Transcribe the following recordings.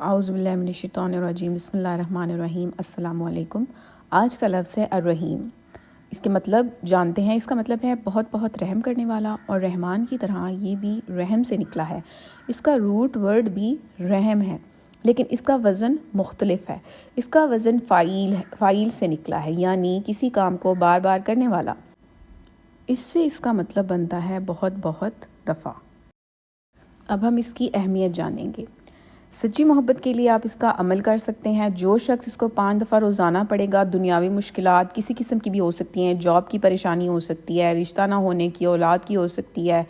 اعوذ باللہ من الشیطان الرجیم، بسم اللہ الرحمن الرحیم۔ السلام علیکم۔ آج کا لفظ ہے الرحیم۔ اس کے مطلب جانتے ہیں۔ اس کا مطلب ہے بہت بہت رحم کرنے والا، اور رحمان کی طرح یہ بھی رحم سے نکلا ہے۔ اس کا روٹ ورڈ بھی رحم ہے، لیکن اس کا وزن مختلف ہے۔ اس کا وزن فاعل سے نکلا ہے، یعنی کسی کام کو بار بار کرنے والا۔ اس سے اس کا مطلب بنتا ہے بہت بہت دفعہ۔ اب ہم اس کی اہمیت جانیں گے۔ سچی محبت کے لیے آپ اس کا عمل کر سکتے ہیں۔ جو شخص اس کو 5 دفعہ روزانہ پڑھے گا، دنیاوی مشکلات کسی قسم کی بھی ہو سکتی ہیں، جاب کی پریشانی ہو سکتی ہے، رشتہ نہ ہونے کی، اولاد کی ہو سکتی ہے،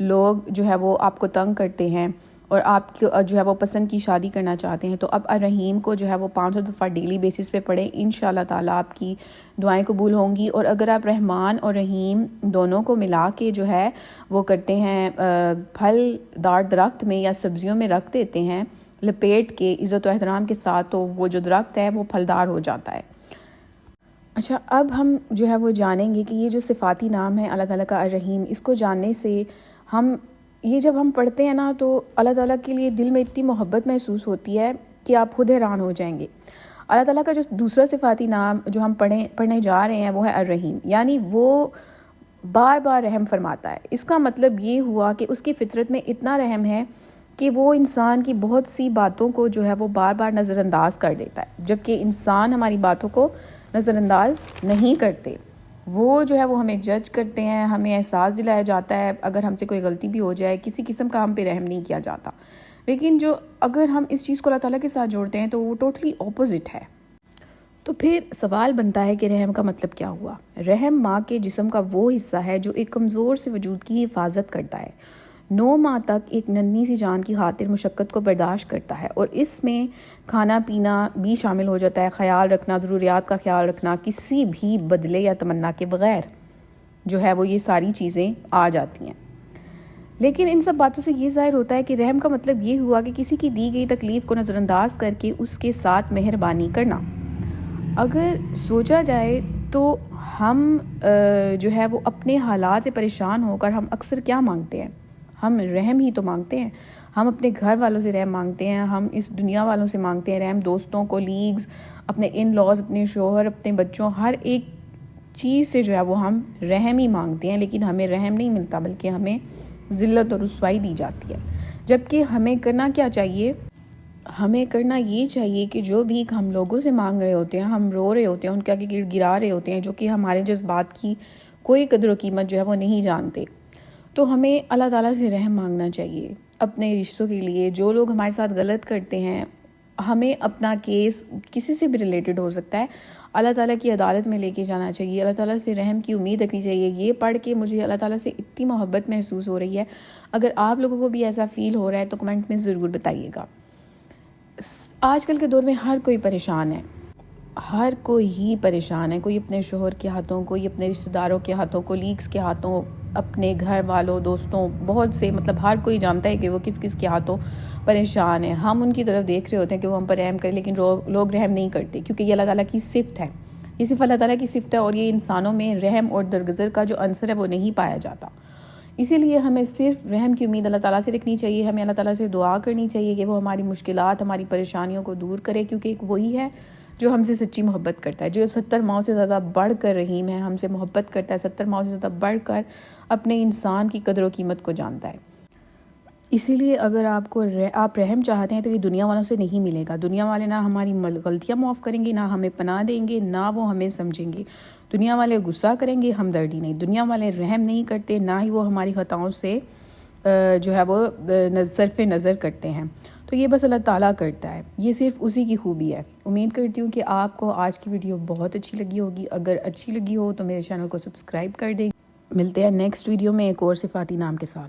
لوگ جو ہے وہ آپ کو تنگ کرتے ہیں اور آپ کو جو ہے وہ پسند کی شادی کرنا چاہتے ہیں، تو اب الرحیم کو جو ہے وہ 500 دفعہ ڈیلی بیسس پہ پڑھیں۔ انشاءاللہ تعالیٰ آپ کی دعائیں قبول ہوں گی۔ اور اگر آپ رحمان اور رحیم دونوں کو ملا کے جو ہے وہ کرتے ہیں، پھل دار درخت میں یا سبزیوں میں رکھ دیتے ہیں لپیٹ کے عزت و احترام کے ساتھ، تو وہ جو درخت ہے وہ پھلدار ہو جاتا ہے۔ اچھا، اب ہم جو ہے وہ جانیں گے کہ یہ جو صفاتی نام ہے اللہ تعالیٰ کا الرحیم، اس کو جاننے سے یہ جب ہم پڑھتے ہیں نا، تو اللہ تعالیٰ کے لیے دل میں اتنی محبت محسوس ہوتی ہے کہ آپ خود حیران ہو جائیں گے۔ اللہ تعالیٰ کا جو دوسرا صفاتی نام جو ہم پڑھنے جا رہے ہیں وہ ہے الرحیم، یعنی وہ بار بار رحم فرماتا ہے۔ اس کا مطلب یہ ہوا کہ اس کی فطرت میں اتنا رحم ہے کہ وہ انسان کی بہت سی باتوں کو جو ہے وہ بار بار نظر انداز کر دیتا ہے، جبکہ انسان ہماری باتوں کو نظر انداز نہیں کرتے۔ وہ جو ہے وہ ہمیں جج کرتے ہیں، ہمیں احساس دلایا جاتا ہے اگر ہم سے کوئی غلطی بھی ہو جائے، کسی قسم کا ہم پہ رحم نہیں کیا جاتا۔ لیکن اگر ہم اس چیز کو اللہ تعالیٰ کے ساتھ جوڑتے ہیں تو وہ ٹوٹلی اپوزٹ ہے۔ تو پھر سوال بنتا ہے کہ رحم کا مطلب کیا ہوا؟ رحم ماں کے جسم کا وہ حصہ ہے جو ایک کمزور سے وجود کی حفاظت کرتا ہے۔ 9 ماہ تک ایک ننھی سی جان کی خاطر مشقت کو برداشت کرتا ہے، اور اس میں کھانا پینا بھی شامل ہو جاتا ہے، خیال رکھنا، ضروریات کا خیال رکھنا، کسی بھی بدلے یا تمنا کے بغیر جو ہے وہ یہ ساری چیزیں آ جاتی ہیں۔ لیکن ان سب باتوں سے یہ ظاہر ہوتا ہے کہ رحم کا مطلب یہ ہوا کہ کسی کی دی گئی تکلیف کو نظر انداز کر کے اس کے ساتھ مہربانی کرنا۔ اگر سوچا جائے تو ہم جو ہے وہ اپنے حالات سے پریشان ہو کر ہم اکثر کیا مانگتے ہیں؟ ہم رحم ہی تو مانگتے ہیں۔ ہم اپنے گھر والوں سے رحم مانگتے ہیں، ہم اس دنیا والوں سے مانگتے ہیں رحم، دوستوں، کولیگز، اپنے ان لاز، اپنے شوہر، اپنے بچوں، ہر ایک چیز سے جو ہے وہ ہم رحم ہی مانگتے ہیں، لیکن ہمیں رحم نہیں ملتا، بلکہ ہمیں ذلت اور رسوائی دی جاتی ہے۔ جبکہ ہمیں کرنا کیا چاہیے؟ ہمیں کرنا یہ چاہیے کہ جو بھی ہم لوگوں سے مانگ رہے ہوتے ہیں، ہم رو رہے ہوتے ہیں، ان کے آگے گڑا رہے ہوتے ہیں، جو کہ ہمارے جذبات کی کوئی قدر و قیمت جو ہے وہ نہیں جانتے، تو ہمیں اللہ تعالیٰ سے رحم مانگنا چاہیے اپنے رشتوں کے لیے۔ جو لوگ ہمارے ساتھ غلط کرتے ہیں، ہمیں اپنا کیس کسی سے بھی ریلیٹڈ ہو سکتا ہے، اللہ تعالیٰ کی عدالت میں لے کے جانا چاہیے، اللہ تعالیٰ سے رحم کی امید رکھنی چاہیے۔ یہ پڑھ کے مجھے اللہ تعالیٰ سے اتنی محبت محسوس ہو رہی ہے۔ اگر آپ لوگوں کو بھی ایسا فیل ہو رہا ہے تو کمنٹ میں ضرور بتائیے گا۔ آج کل کے دور میں ہر کوئی پریشان ہے، ہر کوئی ہی پریشان ہے، کوئی اپنے شوہر کے ہاتھوں، کوئی اپنے رشتہ داروں کے ہاتھوں، کولیگز کے ہاتھوں، اپنے گھر والوں، دوستوں، بہت سے، مطلب ہر کوئی جانتا ہے کہ وہ کس کس کے ہاتھوں پریشان ہے۔ ہم ان کی طرف دیکھ رہے ہوتے ہیں کہ وہ ہم پر رحم کریں، لیکن لوگ رحم نہیں کرتے، کیونکہ یہ اللہ تعالیٰ کی صفت ہے۔ یہ صرف اللہ تعالیٰ کی صفت ہے، اور یہ انسانوں میں رحم اور درگزر کا جو عنصر ہے وہ نہیں پایا جاتا۔ اسی لیے ہمیں صرف رحم کی امید اللہ تعالیٰ سے رکھنی چاہیے۔ ہمیں اللہ تعالیٰ سے دعا کرنی چاہیے کہ وہ ہماری مشکلات، ہماری پریشانیوں کو دور کرے، کیونکہ ایک وہی ہے جو ہم سے سچی محبت کرتا ہے، جو 70 ماؤں سے زیادہ بڑھ کر رحیم ہے، ہم سے محبت کرتا ہے، 70 ماؤں سے زیادہ بڑھ کر اپنے انسان کی قدر و قیمت کو جانتا ہے۔ اسی لیے اگر آپ رحم چاہتے ہیں تو یہ دنیا والوں سے نہیں ملے گا۔ دنیا والے نہ ہماری غلطیاں معاف کریں گے، نہ ہمیں پناہ دیں گے، نہ وہ ہمیں سمجھیں گے۔ دنیا والے غصہ کریں گے، ہمدردی نہیں۔ دنیا والے رحم نہیں کرتے، نہ ہی وہ ہماری خطاؤں سے جو ہے وہ صرف نظر کرتے ہیں۔ تو یہ بس اللہ تعالیٰ کرتا ہے، یہ صرف اسی کی خوبی ہے۔ امید کرتی ہوں کہ آپ کو آج کی ویڈیو بہت اچھی لگی ہوگی۔ اگر اچھی لگی ہو تو میرے چینل کو سبسکرائب کر دیں۔ ملتے ہیں نیکسٹ ویڈیو میں ایک اور صفاتی نام کے ساتھ۔